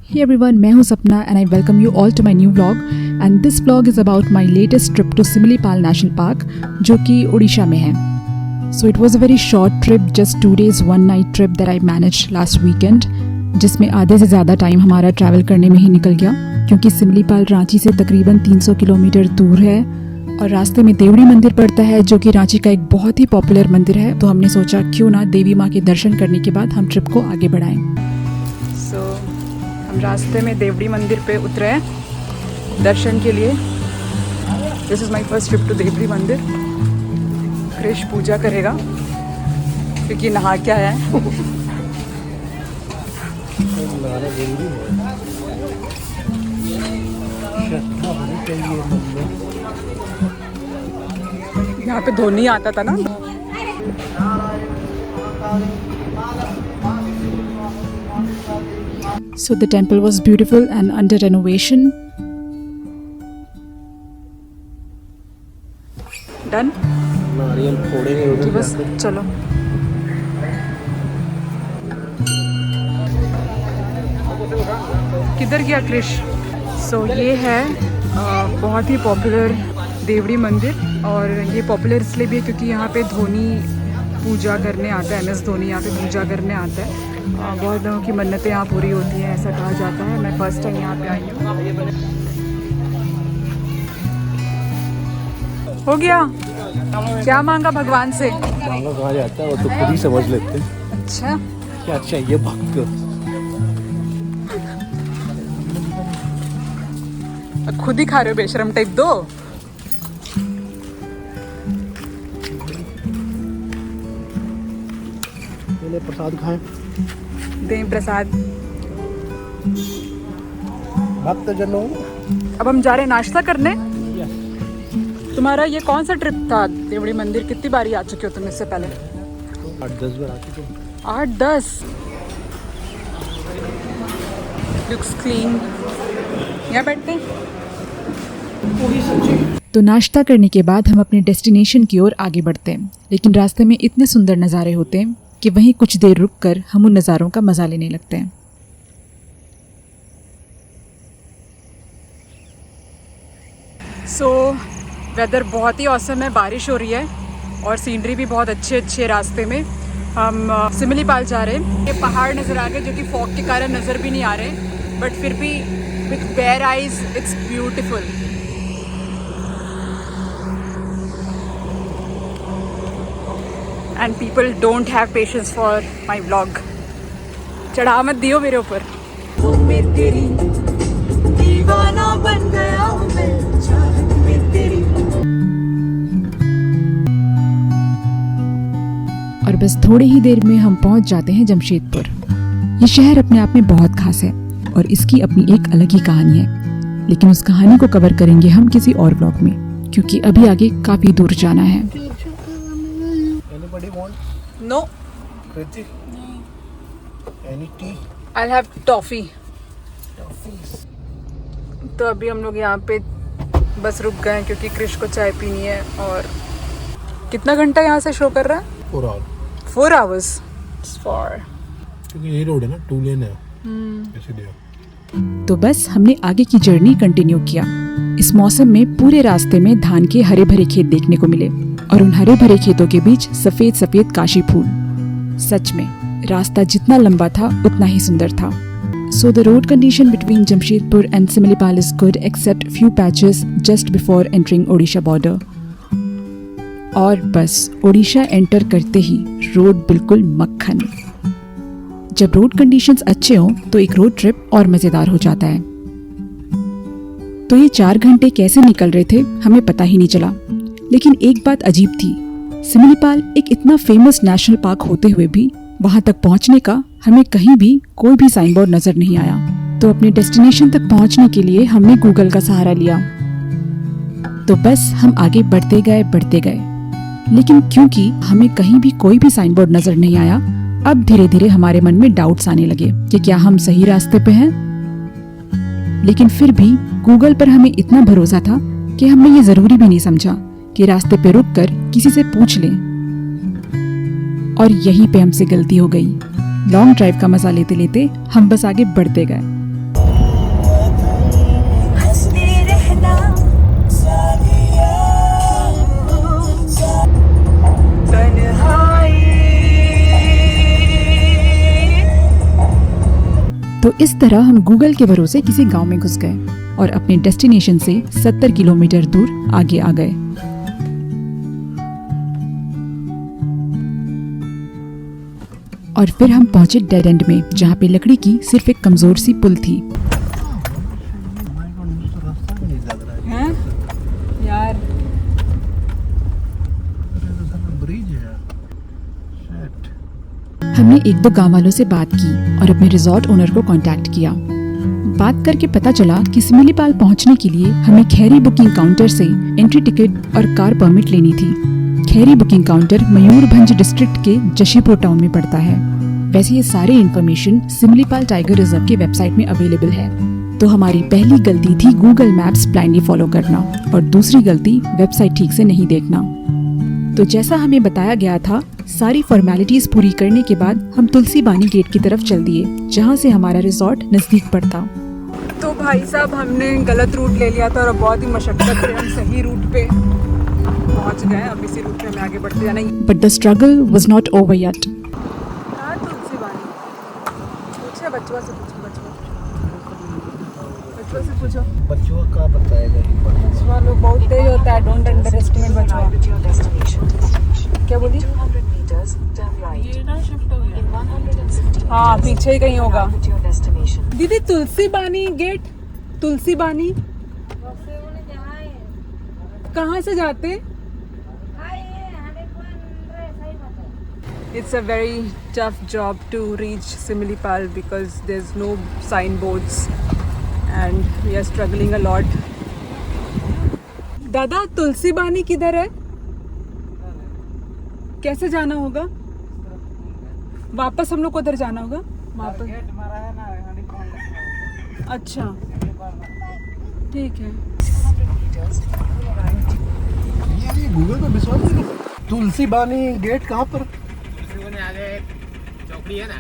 Hey everyone, मैं हूँ सपना and I welcome you all to my new vlog and this vlog is about my latest trip to Similipal National Park जो कि उड़ीसा में है. So it was a very short trip, just 2 days 1 night trip that I managed last weekend जिसमें आधे से ज़्यादा time हमारा travel करने में ही निकल गया क्योंकि सिमलीपाल रांची से तकरीबन 300 किलोमीटर दूर है और रास्ते में देवड़ी मंदिर पड़ता है जो कि रांची का एक बहुत ही पॉपुलर मंदिर है. तो हमने सोचा क्यों ना देवी माँ के दर्शन करने के बाद हम ट्रिप को आगे बढ़ाएं. हम रास्ते में देवड़ी मंदिर पे उतरे हैं दर्शन के लिए. This is my first trip to Deori मंदिर. क्रिश पूजा करेगा क्योंकि नहा के आया है. यहाँ पे धोनी आता था ना. So the temple was beautiful and under renovation. Done? नारियल फोड़ेंगे उधर बस चलो. किधर गया क्रिश? So ये है बहुत ही पॉपुलर देवड़ी मंदिर और ये पॉपुलर इसलिए भी है क्योंकि यहाँ पे धोनी पूजा करने आता है. MS धोनी यहाँ पे पूजा करने आता है. बहुत लोगों की मन्नतें यहाँ पूरी होती हैं ऐसा कहा जाता है. मैं फर्स्ट टाइम यहाँ पे आई हूँ. हो गया. क्या मांगा भगवान से? मांगा कहाँ जाता है वो तो खुद ही समझ लेते हैं. अच्छा क्या चाहिए भक्त? खुद ही खा रहे हो बेशरम टाइप. दो प्रसाद खाएं. दें प्रसाद. भक्त जनों अब हम जा रहे हैं नाश्ता करने. तुम्हारा ये कौन सा ट्रिप था देवड़ी मंदिर? कितनी बारी आ चुके हो तुम इससे पहले? 8-10 बार आ चुके हैं. 8-10. Looks clean. यहाँ बैठते हैं. तो नाश्ता करने के बाद हम अपने डेस्टिनेशन की ओर आगे बढ़ते हैं लेकिन रास्ते में इतने सुंदर नज़ारे होते हैं कि वहीं कुछ देर रुककर हम उन नज़ारों का मज़ा लेने लगते हैं. सो वेदर बहुत ही ऑसम है. बारिश हो रही है और सीनरी भी बहुत अच्छे है रास्ते में. हम सिमलीपाल जा रहे हैं. ये पहाड़ नज़र आ गए जो कि फॉग के कारण नज़र भी नहीं आ रहे बट फिर भी with bare eyes it's beautiful. And people don't have patience for my vlog. चढ़ा मत दियो मेरे ऊपर. मैं तेरी दीवाना बन गया हूँ मैं चाहत में तेरी. और बस थोड़ी ही देर में हम पहुंच जाते हैं जमशेदपुर. ये शहर अपने आप में बहुत खास है और इसकी अपनी एक अलग ही कहानी है लेकिन उस कहानी को कवर करेंगे हम किसी और व्लॉग में क्योंकि अभी आगे काफ़ी दूर जाना है. No. Pretty. Any tea? I'll have toffee. तो अभी हम लोग यहाँ पे बस रुक गए क्योंकि क्रिश को चाय पीनी है. और कितना घंटा यहाँ से शो कर रहा है? 4 hours. 4 hours. It's far. क्योंकि ये रोड है ना 2 लेन है इसलिए. तो बस हमने आगे की जर्नी कंटिन्यू किया. इस मौसम में पूरे रास्ते में धान के हरे भरे खेत देखने को मिले और उन हरे भरे खेतों के बीच सफेद सफेद काशी फूल. सच में रास्ता जितना लंबा था उतना ही सुंदर था. So the road condition between Jamshedpur and Similipal is good except few patches just before entering Odisha border. और बस ओडिशा एंटर करते ही रोड बिल्कुल मक्खन. जब रोड कंडीशंस अच्छे हों तो एक रोड ट्रिप और मजेदार हो जाता है. तो ये 4 घंटे कैसे निकल रहे थे हमें पता ही नहीं चला. लेकिन एक बात अजीब थी. सिमलीपाल एक इतना फेमस नेशनल पार्क होते हुए भी वहां तक पहुंचने का हमें कहीं भी कोई भी साइन बोर्ड नजर नहीं आया. तो अपने डेस्टिनेशन तक पहुंचने के लिए हमने गूगल का सहारा लिया. तो बस हम आगे बढ़ते गए लेकिन क्योंकि हमें कहीं भी कोई भी साइन बोर्ड नजर नहीं आया अब धीरे धीरे हमारे मन में डाउट्स आने लगे कि क्या हम सही रास्ते पे हैं. लेकिन फिर भी गूगल पर हमें इतना भरोसा था कि हमने ये जरूरी भी नहीं समझा कि रास्ते पे रुककर किसी से पूछ लें. और यहीं पे हमसे गलती हो गई. लॉन्ग ड्राइव का मजा लेते लेते हम बस आगे बढ़ते गए. तो इस तरह हम गूगल के भरोसे किसी गांव में घुस गए और अपने डेस्टिनेशन से 70 किलोमीटर दूर आगे आ गए। और फिर हम पहुंचे डेड एंड में, जहाँ पे लकड़ी की सिर्फ एक कमजोर सी पुल थी। हैं? यार हमने एक दो गांव वालों से बात की और अपने रिजॉर्ट ओनर को कांटेक्ट किया। बात करके पता चला कि सिमिलीपाल पहुंचने के लिए हमें खैरी बुकिंग काउंटर से एंट्री टिकट और कार परमिट लेनी थी। खैरी बुकिंग काउंटर मयूरभंज डिस्ट्रिक्ट के जशीपुर टाउन में पड़ता है। वैसे ये सारे इन्फॉर्मेशन सिमिलीपाल टाइगर रिजर्व के वेबसाइट में अवेलेबल है। तो हमारी पहली गलती थी गूगल मैप्स ब्लाइंडली फॉलो करना और दूसरी गलती वेबसाइट ठीक से नहीं देखना। तो जैसा हमें बताया गया था, सारी फॉर्मेलिटीज पूरी करने के बाद हम तुलसी बानी गेट की तरफ चल दिए, जहाँ से हमारा रिजॉर्ट नजदीक पड़ता। तो भाई साहब हमने गलत रूट ले लिया था और बहुत ही मशक्कत से हम सही रूट पे पहुंच गए। अब इसी रूट पे हमें आगे बढ़ते जाना है। But the struggle was not over yet. कहाँ तुलसी बानी? पूछे बच्चों से, पूछो बच्चों से पूछो। बच्चों का बताएगा ही बच्चों लोग बहुत तेज होता है, डोंट अंडर एस्टिमेट बच्चों। क्या बोली? हाँ पीछे ही कहीं होगा। दीदी तुलसी बानी गेट, तुलसी बानी कहाँ से जाते? It's a very tough job to reach Similipal because there's no signboards and we are struggling a lot. दादा तुलसी बानी किधर है? कैसे जाना होगा? वापस हम लोग को उधर जाना होगा? वापस? अच्छा ठीक है। ये गूगल पे विश्वास नहीं। तुलसी बानी गेट कहाँ पर? आगे चौकड़ी है ना,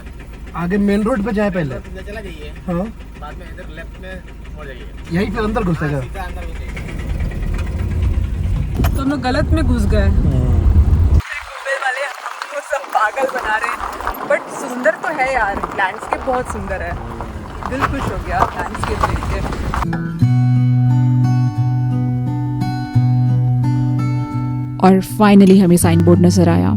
आगे मेन रोड पे जाए पहले। चला जाइए, हाँ बाद में इधर लेफ्ट में मोड़ जाइए, यहीं पे अंदर घुसेगा। सीधा अंदर घुसेगा। तो हम लोग गलत में घुस गए। गूगल वाले हमको सब पागल बना रहे हैं, बट सुंदर तो है यार, लैंडस्केप बहुत सुंदर है। दिल खुश हो गया लैंडस्केप देख के। और फाइनली हमें साइन बोर्ड नजर आया।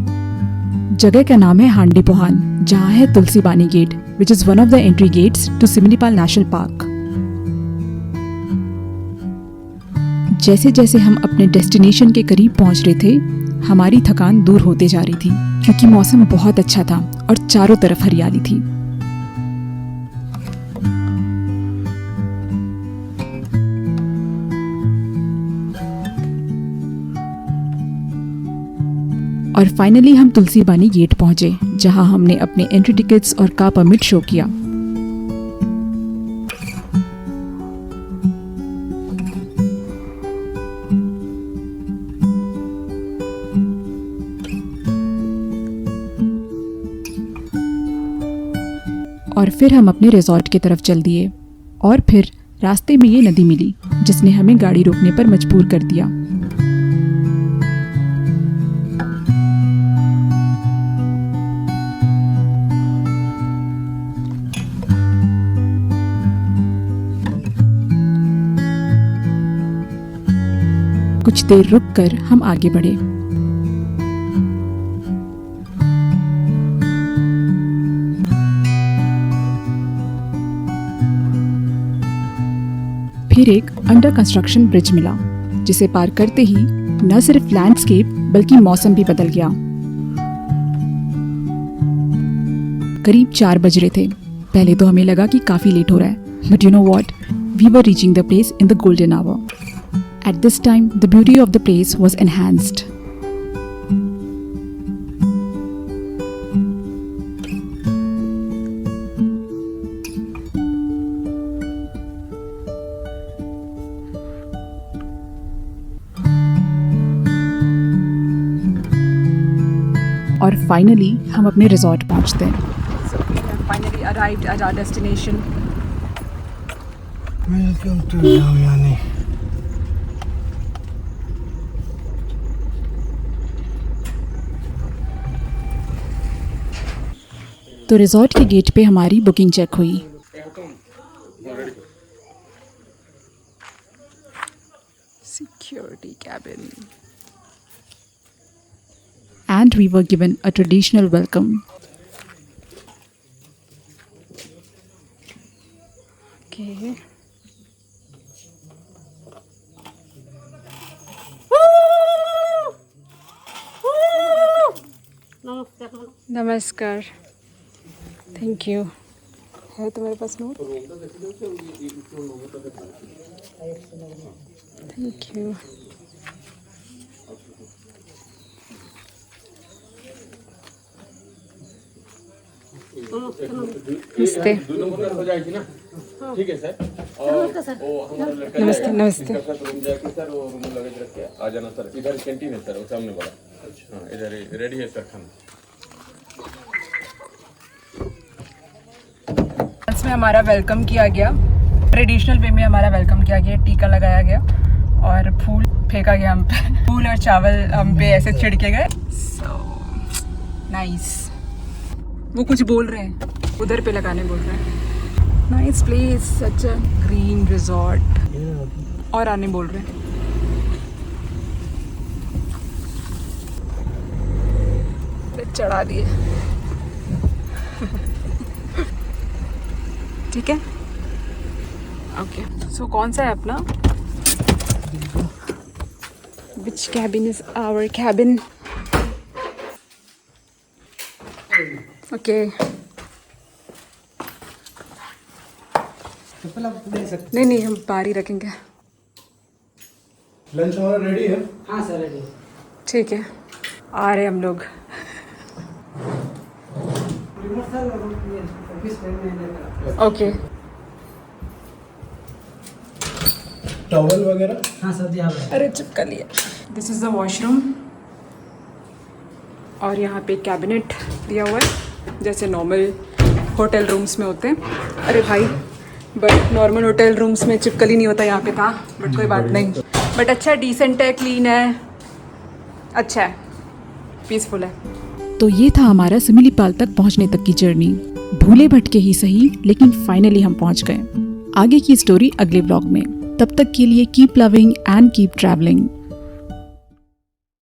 जगह का नाम है हांडी पोहान, जहाँ है Tulsibani gate, which is one of the entry gates to Similipal national park. जैसे जैसे हम अपने डेस्टिनेशन के करीब पहुंच रहे थे, हमारी थकान दूर होते जा रही थी, क्योंकि मौसम बहुत अच्छा था और चारों तरफ हरियाली थी। और फाइनली हम तुलसी बानी गेट पहुंचे, जहां हमने अपने एंट्री टिकट्स और कार परमिट शो किया। और फिर हम अपने रिजॉर्ट की तरफ चल दिए। और फिर रास्ते में ये नदी मिली, जिसने हमें गाड़ी रोकने पर मजबूर कर दिया। कुछ देर रुककर हम आगे बढ़े। फिर एक अंडर कंस्ट्रक्शन ब्रिज मिला, जिसे पार करते ही न सिर्फ लैंडस्केप बल्कि मौसम भी बदल गया। करीब 4 बज रहे थे। पहले तो हमें लगा कि काफी लेट हो रहा है, but you know what, we were reaching the place in the golden hour. At this time, the beauty of the place was enhanced. और फाइनली हम अपने रिजॉर्ट पहुंचते हैं। So we have finally arrived at our destination. Welcome to Jaoyani. तो resort के gate पे हमारी booking check हुई। Security cabin. And we were given a traditional welcome. Okay. नमस्कार. Thank you. है तुम्हारे पास नोट? Thank you. नमस्ते. ठीक है सर. नमस्ते. नमस्ते. रूम जाके सर वो रूम लगेज रख के आ जाना सर. इधर कैंटीन है सर, वो सामने वाला. हाँ, इधर रेडी है सर खाना. में हमारा वेलकम किया गया, ट्रेडिशनल वे में हमारा वेलकम किया गया. टीका लगाया गया और फूल फेंका गया हम पे. फूल और चावल हम पे ऐसे छिड़के गए. So nice. वो कुछ बोल रहे हैं, उधर पे लगाने बोल रहे हैं. नाइस प्लेस, सच अ ग्रीन रिजॉर्ट. और आने बोल रहे हैं. चढ़ा दिए. ठीक है. ओके. सो कौन सा है अपना? Which cabin is our cabin? Okay. नहीं नहीं, हम बाहर ही रखेंगे. लंच हमारा रेडी है. हाँ सर रेडी. ठीक है, आ रहे हम लोग. ओके. टॉवल वगैरह. हाँ सर जी. हाँ अरे चिपका लिया. दिस इज़ द वॉशरूम और यहाँ पे कैबिनेट दिया हुआ है जैसे नॉर्मल होटल रूम्स में होते हैं. अरे भाई, बट नॉर्मल होटल रूम्स में चिपकली नहीं होता, यहाँ पे था. बट कोई बात नहीं. बट अच्छा, डिसेंट है, क्लीन है, अच्छा है, पीसफुल है. तो ये था हमारा सिमिलीपाल तक पहुंचने तक की जर्नी. भूले भटके ही सही, लेकिन फाइनली हम पहुंच गए. आगे की स्टोरी अगले व्लॉग में. तब तक के लिए keep loving and keep travelling.